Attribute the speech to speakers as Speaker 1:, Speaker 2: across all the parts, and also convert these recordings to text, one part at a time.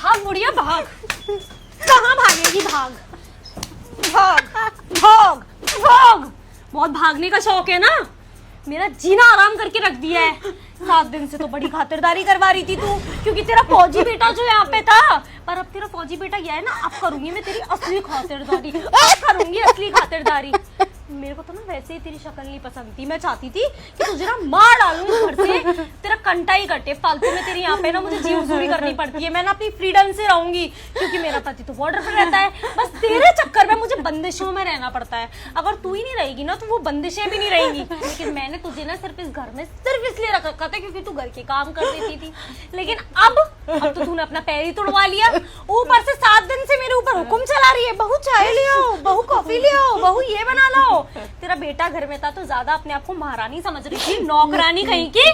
Speaker 1: भाग बुढ़िया भाग। कहाँ भागेगी, भाग भाग भाग भाग। बहुत भागने का शौक है ना, मेरा जीना आराम करके रख दिया है। 7 दिन से तो बड़ी खातिरदारी करवा रही थी तू, क्योंकि तेरा फौजी बेटा जो यहाँ पे था। पर अब तेरा फौजी बेटा यह है ना, अब करूंगी मैं तेरी असली खातिरदारी, अब करूंगी असली खातिरदारी। मेरे को तो ना वैसे ही तेरी शक्ल नहीं पसंद थी, मैं चाहती थी कि तुझे ना मार डालूं इस घर से, तेरा कंटा ही कटे। फालतू में तेरी यहाँ पे ना मुझे जीव चोरी करनी पड़ती है। मैं ना अपनी फ्रीडम से रहूंगी, क्योंकि मेरा पति तो बॉर्डर पर रहता है। बस तेरे चक्कर में मुझे बंदिशों में रहना पड़ता है। अगर तू ही नहीं रहेगी ना तो वो बंदिशें भी नहीं रहेंगी। लेकिन मैंने तुझे ना सिर्फ इस घर में सिर्फ इसलिए रखा था क्योंकि तू घर के काम कर देती थी। लेकिन अब तो तूने अपना पैर ही तोड़वा लिया। ऊपर से 7 दिन से मेरे ऊपर हुक्म चला रही है, बहू चाय ले आओ, बहू कॉफी ले आओ, बहू ये बना लाओ। तेरा बेटा घर में था तो ज्यादा अपने आप को महारानी समझ रही थी, नौकरानी कहीं की।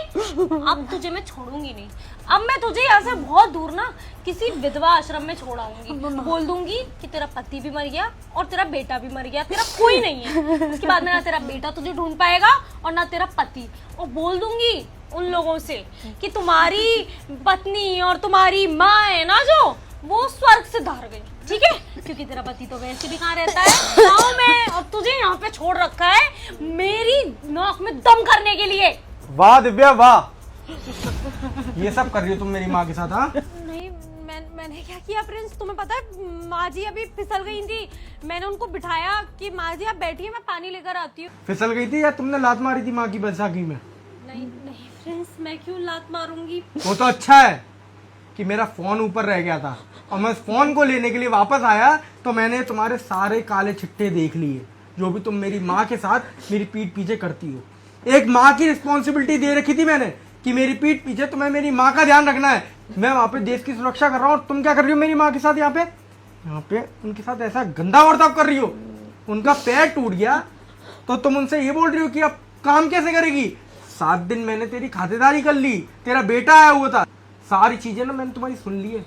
Speaker 1: अब तुझे मैं छोड़ूंगी नहीं। अब मैं तुझे यहाँ से बहुत दूर ना किसी विधवा आश्रम में छोड़ आऊंगी। बोल दूंगी कि तेरा पति भी मर गया और तेरा बेटा भी मर गया, तेरा कोई नहीं है। उसके बाद में ना तेरा बेटा तुझे ढूंढ पाएगा और ना तेरा पति। और बोल दूंगी उन लोगों से कि तुम्हारी पत्नी और तुम्हारी माँ है ना जो, वो स्वर्ग से धार गई, ठीक है? क्योंकि तेरा पति तो वैसे भी कहाँ रहता है, गाँव में, और तुझे यहाँ पे छोड़ रखा है मेरी नाक में दम करने के लिए।
Speaker 2: वाह दिव्या वाह, ये सब कर रही हो तुम मेरी माँ के साथ? हाँ
Speaker 1: नहीं, मैंने क्या किया प्रिंस, तुम्हें पता है माँ जी अभी फिसल गई थी। मैंने उनको बिठाया कि माँ जी आप बैठिए, मैं पानी लेकर आती हूँ।
Speaker 2: फिसल गई थी या तुमने लात मारी थी माँ की बैसाखी में?
Speaker 1: नहीं नहीं प्रिंस, मैं क्यों लात मारूंगी?
Speaker 2: वो तो अच्छा है कि मेरा फोन ऊपर रह गया था और मैं उस फोन को लेने के लिए वापस आया तो मैंने तुम्हारे सारे काले छिट्टे देख लिए, जो भी तुम मेरी माँ के साथ मेरी पीठ पीछे करती हो। एक माँ की रिस्पॉन्सिबिलिटी दे रखी थी मैंने कि मेरी पीठ पीछे तुम्हें मेरी माँ का ध्यान रखना है। मैं वहाँ पे देश की सुरक्षा कर रहा हूँ और तुम क्या कर रही हो मेरी माँ के साथ? यहाँ पे उनके साथ ऐसा गंदा बर्ताव कर रही हो। उनका पैर टूट गया तो तुम उनसे ये बोल रही हो कि अब काम कैसे करेगी? 7 दिन मैंने तेरी खातिरदारी कर ली, तेरा बेटा आया हुआ था, सारी चीजें ना मैंने तुम्हारी सुन ली है।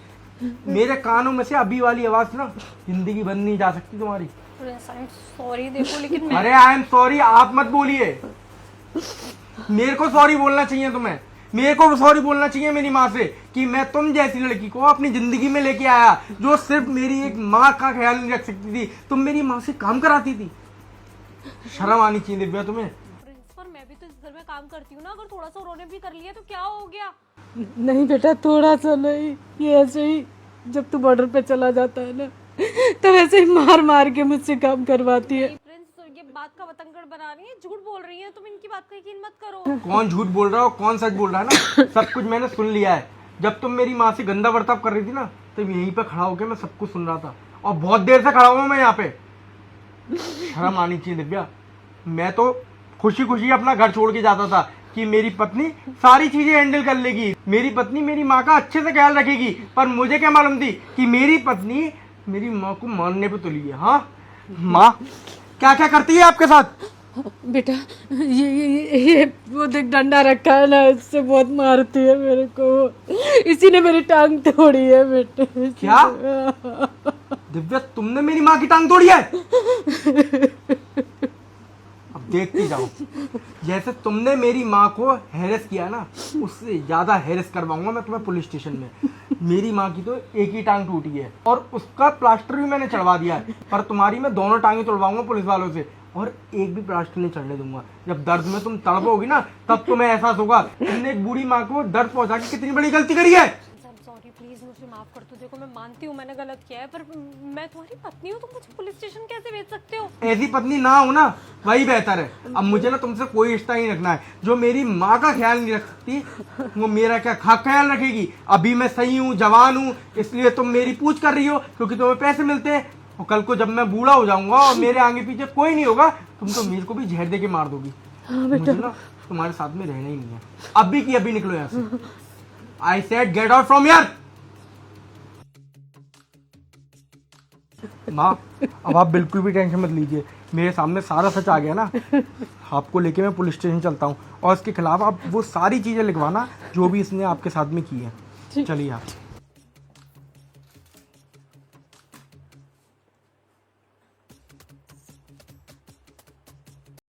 Speaker 2: मेरे कानों में से अभी वाली आवाज ना जिंदगी बंद नहीं जा सकती तुम्हारी।
Speaker 1: सॉरी देखो, लेकिन
Speaker 2: अरे आई एम सॉरी आप मत बोलिए, मेरे को सॉरी बोलना चाहिए तुम्हें। मेरे को सॉरी बोलना चाहिए मेरी माँ से कि मैं तुम जैसी लड़की को अपनी जिंदगी में लेके आया जो सिर्फ मेरी एक माँ का ख्याल नहीं रख सकती थी। तुम मेरी माँ से काम कराती थी, शर्म आनी चाहिए दिव्या तुम्हें।
Speaker 1: पर मैं भी तो इस घर में काम करती हूँ ना, अगर थोड़ा सा उन्होंने भी कर लिया तो क्या हो गया?
Speaker 3: नहीं बेटा, थोड़ा सा नहीं, ये ऐसे ही जब तू बॉर्डर पे चला जाता है ना तो वैसे ही मार मार के मुझसे काम करवाती है।
Speaker 1: प्रिंस ये बात का बतंगड़ बना रही है, झूठ बोल रही है तुम, इनकी बात का यकीन मत करो।
Speaker 2: कौन झूठ बोल रहा हो कौन सच बोल रहा है ना, सब कुछ मैंने सुन लिया है। जब तुम मेरी माँ से गंदा बर्ताव कर रही थी ना तो यहीं पे खड़ा होकर मैं सब कुछ सुन रहा था और बहुत देर से खड़ा हुआ मैं यहाँ पे। शर्म आनी चाहिए दिव्या। मैं तो खुशी खुशी अपना घर छोड़ के जाता था कि मेरी पत्नी सारी चीजें हैंडल कर लेगी, मेरी पत्नी मेरी माँ का अच्छे से ख्याल रखेगी। पर मुझे क्या मालूम थी कि मेरी पत्नी मेरी माँ को मारने पे तुली है। हाँ माँ क्या क्या करती है आपके साथ?
Speaker 3: बेटा ये वो देख डंडा रखा है ना, इससे बहुत मारती है मेरे को। इसी ने मेरी टांग तोड़ी है बेटे।
Speaker 2: क्या दिव्या तुमने मेरी माँ की टांग तोड़ी है? अब देखती जाओ, जैसे तुमने मेरी माँ को हैरेस किया ना उससे ज्यादा हैरेस करवाऊंगा मैं तुम्हें पुलिस स्टेशन में। मेरी माँ की तो एक ही टांग टूटी है और उसका प्लास्टर भी मैंने चढ़वा दिया है, पर तुम्हारी मैं दोनों टांगे तोड़वाऊंगा पुलिस वालों से और एक भी प्लास्टर नहीं चढ़ने दूंगा। जब दर्द में तुम तड़पोगी ना तब तुम्हें एहसास होगा तुमने एक बूढ़ी माँ को दर्द पहुंचा के कितनी बड़ी गलती करी है।
Speaker 1: सॉरी प्लीज, मुझे माफ कर दो। देखो मैं मानती हूँ मैंने गलत किया है, पर मैं तुम्हारी पत्नी हूँ, तुम मुझे पुलिस स्टेशन कैसे भेज सकते हो?
Speaker 2: ऐसी पत्नी ना हो ना वही बेहतर है। अब मुझे ना तुमसे कोई रिश्ता ही रखना है। जो मेरी माँ का ख्याल नहीं रख सकती वो मेरा क्या ख्याल रखेगी? अभी मैं सही हूँ, जवान हूँ, इसलिए तुम मेरी पूछ कर रही हो क्योंकि तुम्हें पैसे मिलते हैं। और कल को जब मैं बूढ़ा हो जाऊंगा और मेरे आगे पीछे कोई नहीं होगा तुम तो मेरे को भी जहर दे के मार दोगी। मुझे ना तुम्हारे साथ में रहना ही नहीं है। अभी की अभी निकलो यहाँ से। I said get out from here. माँ अब आप बिल्कुल भी टेंशन मत लीजिए, मेरे सामने सारा सच आ गया ना। आपको लेके मैं पुलिस स्टेशन चलता हूँ और इसके खिलाफ आप वो सारी चीजें लिखवाना जो भी इसने आपके साथ में की है। चलिए आप।